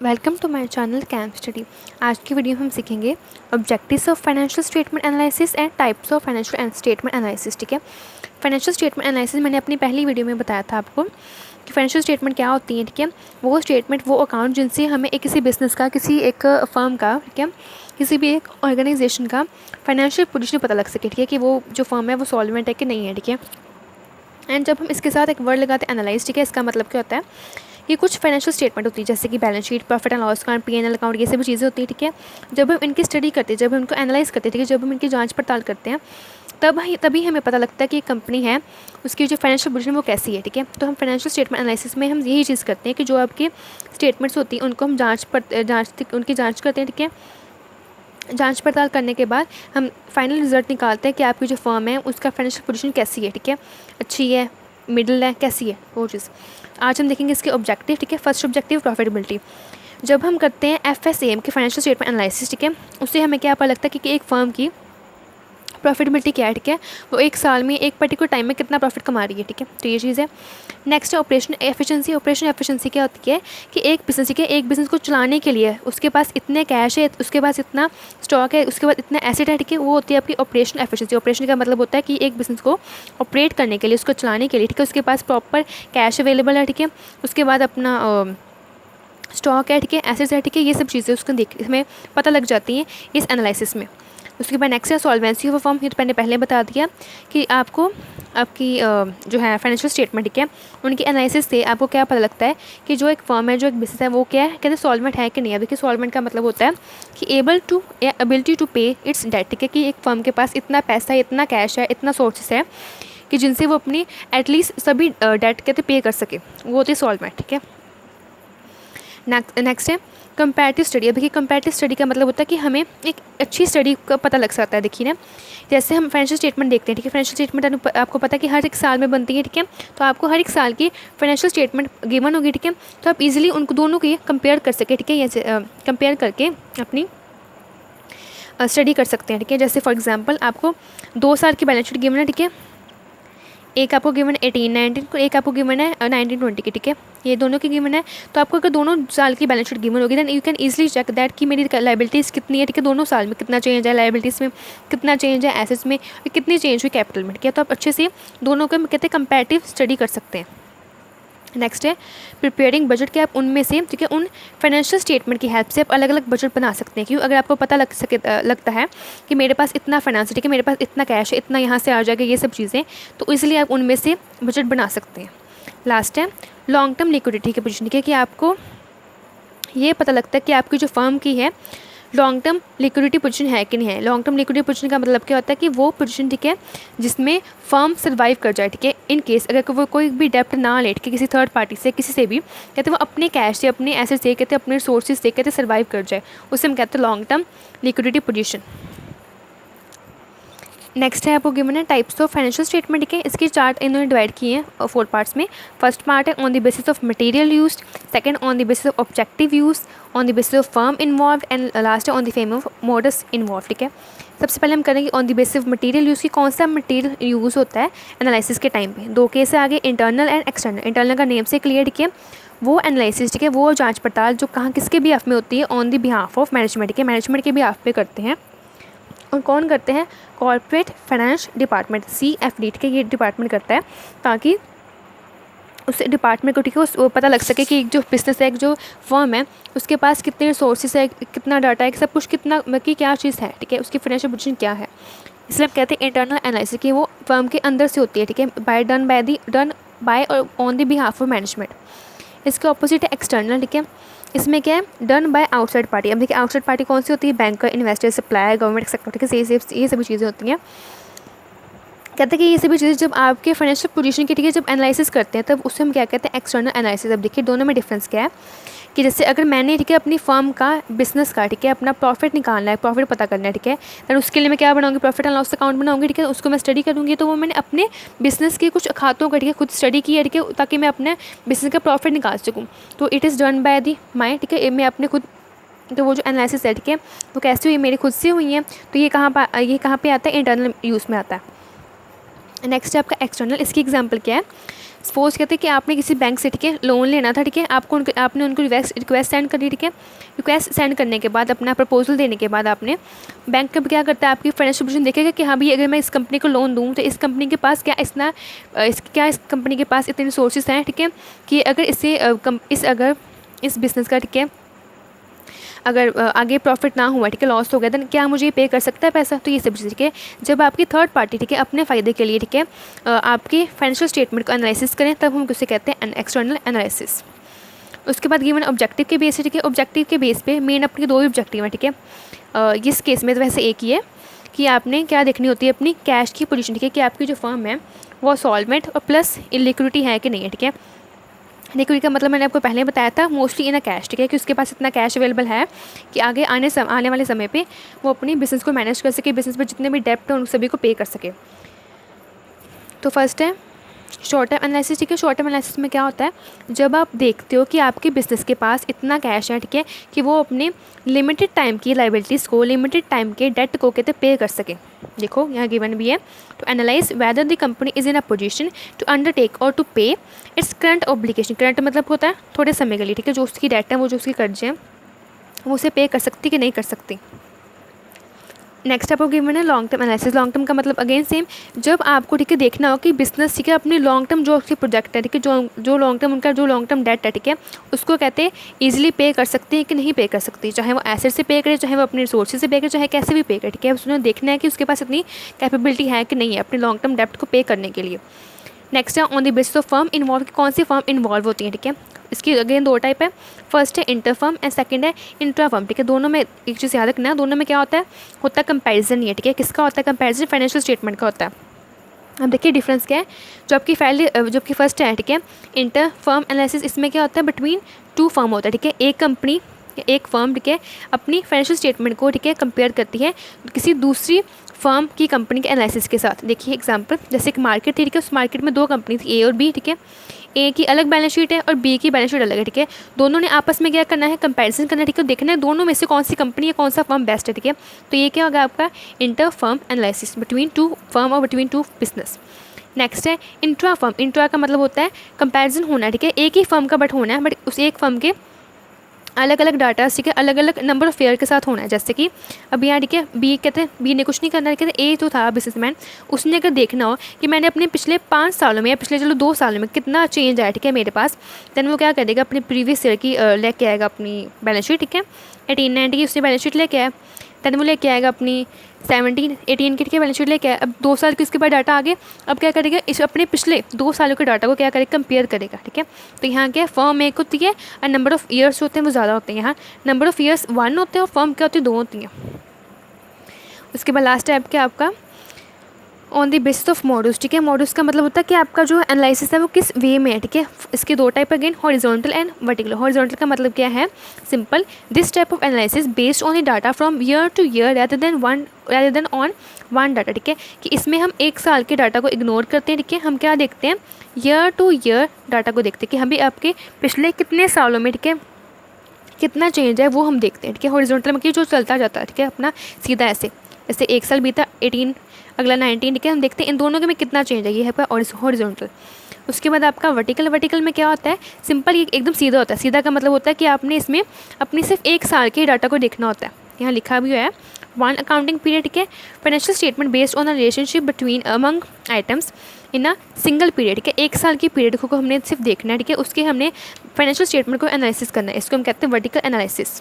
Welcome to my channel cam study. आज की video में हम सीखेंगे objectives of financial statement analysis and types of financial statement analysis. ठीक है, फाइनेंशियल स्टेटमेंट एनालिसिस मैंने अपनी पहली वीडियो में बताया था आपको कि फाइनेंशियल स्टेटमेंट क्या होती है। ठीक है, वो स्टेटमेंट, वो अकाउंट जिनसे हमें एक किसी बिजनेस का, किसी एक फर्म का, ठीक है, किसी भी एक ऑर्गेनाइजेशन का फाइनेंशियल पोजीशन पता लग सके। ठीक है, कि वो जो फर्म है वो सॉल्वेंट है कि नहीं है। ठीक है, एंड जब हम इसके साथ एक वर्ड लगाते हैं एनालाइज, ठीक है, इसका मतलब क्या होता है, ये कुछ फाइनेंशियल स्टेटमेंट होती है जैसे कि balance sheet, profit and loss account, PNL account, ये सभी चीज़ें होती है। ठीक है, जब हम इनकी स्टडी करते हैं, जब हम इनको एनालाइज करते हैं, ठीक है, जब हम इनकी जांच पड़ताल करते हैं, तभी हमें पता लगता है कि एक कंपनी है, उसकी जो फाइनेंशियल पोजीशन वो कैसी है। ठीक है, तो हम फाइनेंशियल स्टेटमेंट एनालिसिस में हम यही चीज़ करते हैं कि जो आपकी स्टेटमेंट्स होती हैं उनको हम उनकी जाँच करते हैं। ठीक है, जांच पड़ताल करने के बाद हम फाइनल रिजल्ट निकालते हैं कि आपकी जो फर्म है उसका फाइनेंशियल पोजीशन कैसी है। ठीक है, अच्छी है, मिडिल है, कैसी है, वो चीज़ आज हम देखेंगे। इसके ऑब्जेक्टिव, ठीक है, फर्स्ट ऑब्जेक्टिव प्रॉफिटेबिलिटी। जब हम करते हैं FSAM के फाइनेंशियल स्टेटमेंट एनालिसिस, ठीक है, उससे हमें क्या पता लगता है कि एक फर्म की प्रॉफिटेबिलिटी क्या है। ठीक है, वो एक साल में, एक पर्टिकुलर टाइम में कितना प्रॉफिट कमा रही है। ठीक है, तो ये चीज़ है। नेक्स्ट है ऑपरेशन एफिशिएंसी। ऑपरेशन एफिशिएंसी क्या होती है कि एक बिज़नेस को चलाने के लिए उसके पास इतने कैश है, उसके पास इतना स्टॉक है, उसके बाद इतना एसेट है। ठीक है, वो होती है आपकी ऑपरेशन एफिशिएंसी। ऑपरेशन का मतलब होता है कि एक बिज़नेस को ऑपरेट करने के लिए, उसको चलाने के लिए, ठीक है, उसके पास प्रॉपर कैश अवेलेबल है। ठीक है, उसके बाद अपना स्टॉक है, ठीक है, एसेट्स है, ठीक है, ये सब चीज़ें उसको हमें पता लग जाती हैं इस एनालिसिस में। उसके बाद नेक्स्ट है सॉल्वेंसी ऑफ अ फर्म। ये तो मैंने पहले बता दिया कि आपको आपकी जो है फाइनेंशियल स्टेटमेंट, ठीक है, उनकी एनालिसिस से आपको क्या पता लगता है कि जो एक फर्म है, जो एक बिजनेस है, वो क्या है, कहते हैं सॉल्वेंट है कि नहीं है। देखिए, सॉल्वेंट का मतलब होता है कि ability to pay it's date. ठीक है, कि एक फर्म के पास इतना पैसा है, इतना कैश है, इतना सोर्सेस है कि जिनसे वो अपनी एटलीस्ट सभी डेट कहते पे कर सके, वो होती है सॉल्वेंट। ठीक है, नेक्स्ट है कंपैरेटिव स्टडी। अब देखिए, कंपैरेटिव स्टडी का मतलब होता है कि हमें एक अच्छी स्टडी का पता लग सकता है। देखिए ना, जैसे हम फाइनेंशियल स्टेटमेंट देखते हैं, ठीक है, फाइनेंशियल स्टेटमेंट आपको पता है कि हर एक साल में बनती है। ठीक है, तो आपको हर एक साल की फाइनेंशियल स्टेटमेंट गिवन होगी। ठीक है, तो आप इजीली उनको दोनों की कंपेयर कर सके। ठीक है, जैसे कंपेयर करके अपनी स्टडी कर सकते हैं। ठीक है, जैसे फॉर एग्जाम्पल आपको 2 साल की बैलेंस शीट गिवन है। ठीक है, एक आपको गिवन है 18-19 को, एक आपको गिवन है 19-20 की। ठीक है, ये दोनों की गिवन है। तो आपको अगर दोनों साल की बैलेंस शीट गिवन होगी, then you can easily check that कि मेरी लाइबिलिटीज़ कितनी है। ठीक है, दोनों साल में कितना चेंज है, लाइबिलिटीज़ में कितना चेंज है, एसेट्स में कितनी चेंज हुई, कैपिटल में। ठीक है, तो आप अच्छे से दोनों को कहते हैं कंपैरेटिव स्टडी कर सकते हैं। नेक्स्ट है प्रिपेयरिंग बजट, के आप उनमें से, ठीक है, उन फाइनेंशियल स्टेटमेंट की हेल्प से आप अलग अलग बजट बना सकते हैं। क्यों? अगर आपको पता लगता है कि मेरे पास इतना फाइनेंस, ठीक है, मेरे पास इतना कैश है, इतना यहाँ से आ जाएगा, ये सब चीज़ें, तो इसलिए आप उनमें से बजट बना सकते हैं। लास्ट है लॉन्ग टर्म लिक्विडिटी की पोजीशन। ठीक है, कि आपको ये पता लगता है कि आपकी जो फर्म की है लॉन्ग टर्म लिक्विडिटी पोजीशन है कि नहीं है। लॉन्ग टर्म लिक्विडिटी पोजीशन का मतलब क्या होता है कि वो पोजीशन, ठीक है, जिसमें फर्म सर्वाइव कर जाए। ठीक है, इन केस अगर वो कोई भी डेप्ट ना ले, ठीक है, किसी थर्ड पार्टी से, किसी से भी, कहते हैं वो अपने कैश से, अपने एसेट से, कहते हैं अपने रिसोर्सेज से, कहते हैं सर्वाइव कर जाए, उसे हम कहते हैं long term liquidity position. Next है आपको गिवन है टाइप्स ऑफ फाइनेंशियल स्टेटमेंट। ठीक है, इसके चार्ट इन्होंने डिवाइड किए हैं 4 पार्ट्स में। फर्स्ट पार्ट है on the basis of material used, second on the basis of objective use, on the basis of firm involve, and last है on the fame of modus involve. ठीक है, सबसे पहले हम करेंगे on the basis of material use की, कौन सा मटेरियल यूज़ होता है एनालिसिस के टाइम पे। 2 केस है आगे, इंटरनल एंड एक्सटर्नल। इंटरनल का नेम से क्लियर, ठीक है, वो एनालिसिस, ठीक है, वो जांच पड़ताल जो कहाँ किसके बिहाफ में होती है, on the behalf of management. ठीक है, मैनेजमेंट के बिहाफ पे करते हैं। और कौन करते हैं? Corporate finance department, CFD। ठीक है, ये डिपार्टमेंट करता है ताकि उस डिपार्टमेंट को, ठीक है, वो पता लग सके कि एक जो बिज़नेस है, एक जो फर्म है, उसके पास कितने रिसोर्सेज है, कितना डाटा है, सब कुछ कितना की क्या चीज़ है। ठीक है, उसकी फाइनेंशियल पोजीशन क्या है। इसलिए हम कहते हैं इंटरनल एनालिसिस कि वो फर्म के अंदर से होती है। ठीक है, डन बाय और on the behalf of management. इसके ऑपोजिट है एक्सटर्नल। ठीक है, इसमें क्या है? Done by outside party. अब देखिए, आउटसाइड पार्टी कौन सी होती है? Banker, investor, supplier, government sector. ठीक है, ये सभी चीज़ें होती हैं। कहते हैं कि ये सभी चीज़ें जब आपके फाइनेंशियल पोजीशन की, ठीक है, जब एनालिसिस करते हैं, तब उससे हम क्या कहते हैं? External analysis. अब देखिए, दोनों में डिफरेंस क्या है कि जैसे अगर मैंने, ठीक है, अपनी फर्म का, बिजनेस का, ठीक है, अपना प्रॉफिट निकालना है, प्रॉफिट पता करना है, ठीक है, तो उसके लिए मैं क्या बनाऊंगी? प्रॉफिट एंड लॉस अकाउंट बनाऊंगी। ठीक है, उसको मैं स्टडी करूँगी, तो वो मैंने अपने बिजनेस के कुछ खातों का, ठीक है, खुद स्टडी की है, ठीक है, ताकि मैं अपने बिजनेस का प्रॉफिट निकाल सकूँ। तो it is done by the my, ठीक है, मैं अपने खुद, तो वो जो एनालिसिस है, ठीक है, वो कैसे हुई? मेरी खुद से हुई है। तो ये कहाँ पे आता है? इंटरनल यूज़ में आता है। नेक्स्ट है आपका एक्सटर्नल। इसकी एग्जांपल क्या है, सपोज कहते हैं कि आपने किसी बैंक से, ठीक है, लोन लेना था, ठीक है, आपने उनको रिक्वेस्ट सेंड करी, ठीक है। रिक्वेस्ट सेंड करने के बाद, अपना प्रपोजल देने के बाद, आपने बैंक कब क्या करता है, आपकी फाइनेंशियल पोजीशन देखेगा कि हाँ भाई अगर मैं इस कंपनी को लोन दूँ तो इस कंपनी के पास इस कंपनी के पास इतने रिसोर्सेज हैं, ठीक है, कि अगर इस बिज़नेस का, ठीक है, अगर आगे प्रॉफिट ना हुआ, ठीक है, लॉस हो गया, देन क्या मुझे पे कर सकता है पैसा। तो ये सब चीज़, ठीक है, जब आपकी थर्ड पार्टी, ठीक है, अपने फ़ायदे के लिए, ठीक है, आपके फाइनेंशियल स्टेटमेंट को एनालिसिस करें, तब हम उसे कहते हैं एक्सटर्नल एनालिसिस। उसके बाद गिवन ऑब्जेक्टिव के बेस है, ठीक है, ऑब्जेक्टिव के बेस पे मेन अपनी 2 ही ऑब्जेक्टिव है, ठीक है। इस केस में तो वैसे एक ही है कि आपने क्या देखनी होती है, अपनी कैश की पोजीशन, ठीक है, कि आपकी जो फर्म है वो सॉल्वेंट और प्लस इलिक्विडिटी है कि नहीं है, ठीक है। लिक्विडिटी का मतलब मैंने आपको पहले बताया था, मोस्टली इन अ कैश, ठीक है, कि उसके पास इतना कैश अवेलेबल है कि आगे आने वाले समय पे वो अपनी बिज़नेस को मैनेज कर सके, बिज़नेस में जितने भी डेप्ट हैं उन सभी को पे कर सके। तो फर्स्ट है शॉर्ट टर्म एनालिसिस, ठीक है। शॉर्ट टर्म एनालिसिस में क्या होता है, जब आप देखते हो कि आपके बिज़नेस के पास इतना कैश है, ठीक है, कि वो अपने लिमिटेड टाइम की लाइबिलिटीज़ को, लिमिटेड टाइम के डेट को कहते पे कर सके। देखो यहाँ गिवन भी है, to analyse whether the company is in a position to undertake और to pay its current obligation. Current मतलब होता है थोड़े समय के लिए, ठीक है, जो उसकी डेट है, वो जो उसकी कर्ज है, वो उसे पे कर सकती कि नहीं कर सकती। नेक्स्ट आपको गिवन है long term analysis. Long term का मतलब अगेन सेम, जब आपको, ठीक है, देखना हो कि बिजनेस, ठीक है, अपनी लॉन्ग टर्म जो उसकी प्रोजेक्ट है, ठीक है, जो लॉन्ग टर्म उनका जो लॉन्ग टर्म डेट है, ठीक है, उसको कहते हैं ईजिली पे कर सकती है कि नहीं पे कर सकती, चाहे वो एसेट से पे करे, चाहे वो अपने रिसोर्सेज से पे करे, चाहे कैसे भी पे करे, ठीक है। उसने देखना है कि उसके पास इतनी कैपेबिलिटी है कि नहीं है अपनी लॉन्ग टर्म डेप्ट को पे करने के लिए। नेक्स्ट है on the basis of firm involve, कौन सी फर्म इन्वॉल्व होती है, ठीक है। इसकी अगेन 2 टाइप है, फर्स्ट है इंटर फर्म एंड सेकंड है इंट्रा फर्म, ठीक है। दोनों में एक चीज़ याद रखना है, दोनों में क्या होता है कंपैरिजन नहीं है, ठीक है। किसका होता है कंपैरिजन, फाइनेंशियल स्टेटमेंट का होता है। अब देखिए डिफरेंस क्या है, जो आपकी फर्स्ट है, ठीक है, इंटर फर्म एनालिसिस, इसमें क्या होता है बिटवीन 2 फर्म होता है, ठीक है। एक कंपनी, एक फर्म, ठीक है, अपनी फाइनेंशियल स्टेटमेंट को, ठीक है, कंपेयर करती है किसी दूसरी फर्म की कंपनी के एनालिसिस के साथ। देखिए एग्जांपल, जैसे एक मार्केट थी, ठीक है, उस मार्केट में 2 कंपनी थी, ए और बी, ठीक है। ए की अलग बैलेंस शीट है और बी की बैलेंस शीट अलग है, ठीक है। दोनों ने आपस में क्या करना है, कंपैरिजन करना है, ठीक है, देखना है दोनों में से कौन सी कंपनी है, कौन सा फर्म बेस्ट है, ठीक है। तो ये क्या होगा आपका inter firm analysis, between 2 firm और बिटवीन 2 बिजनेस। नेक्स्ट है इंट्रा फर्म। इंट्रा का मतलब होता है कंपैरिजन होना है, ठीक है, एक ही फर्म का बट होना है, बट उस एक फर्म के अलग अलग डाटा, ठीक है, अलग अलग नंबर ऑफ ईयर के साथ होना है। जैसे कि अब यहाँ, ठीक है, बी कहते हैं, बी ने कुछ नहीं करना, कहते ए जो था बिजनेसमैन, उसने अगर देखना हो कि मैंने अपने पिछले 5 सालों में या पिछले 2 सालों में कितना चेंज आया, ठीक है, मेरे पास, देन वो क्या करेगा, अपने प्रीवियस ईयर की लेके आएगा अपनी बैलेंस शीट, ठीक है। 18-19 की उसने बैलेंस शीट लेके आया, देन वो लेके आएगा अपनी 17-18 की, ठीक है, बैलेंस शीट लेके आया। अब 2 साल के उसके बाद डाटा आ गए, अब क्या करेगा, इस अपने पिछले 2 सालों के डाटा को क्या करेगा, कंपेयर करेगा, ठीक है। तो यहाँ क्या फर्म एक होती है और नंबर ऑफ़ ईयर्स होते हैं वो ज़्यादा होते हैं, यहाँ नंबर ऑफ़ ईयर्स 1 होते हैं और फर्म क्या होती है 2 होती हैं। उसके बाद लास्ट टाइप क्या आपका on the basis of modules, ठीक है। मॉड्यूल्स का मतलब होता है कि आपका जो एनालिसिस है वो किस वे में है, ठीक है। इसके 2 type again, horizontal and vertical. Horizontal का मतलब क्या है, simple, this type of analysis based on the data from year two year rather than on one data, ठीक है, कि इसमें हम 1 साल के डाटा को इग्नोर करते हैं, ठीक है। हम क्या देखते हैं, ईयर टू ईयर डाटा को देखते हैं कि हम भी आपके पिछले कितने सालों में, ठीक है, कितना चेंज है वो हम देखते हैं, ठीक है। हॉरिजॉन्टल में कि जो चलता जाता है, ठीक है, अपना सीधा ऐसे 1 साल बीता 18, अगला 19, ठीक है, हम देखते हैं इन दोनों के में कितना चेंज है, ये है आपका हॉरिजॉन्टल। उसके बाद आपका वर्टिकल। वर्टिकल में क्या होता है, सिंपल, ये एकदम सीधा होता है। सीधा का मतलब होता है कि आपने इसमें अपनी सिर्फ 1 साल के डाटा को देखना होता है। यहाँ लिखा भी है 1 अकाउंटिंग पीरियड, ठीक है, financial statement based on a relationship between among items in a single period, ठीक है। 1 साल की पीरियड को हमने सिर्फ देखना है, ठीक है, उसके हमने फाइनेंशियल स्टेटमेंट को एनालिसिस करना है, इसको हम कहते हैं वर्टिकल एनालिसिस।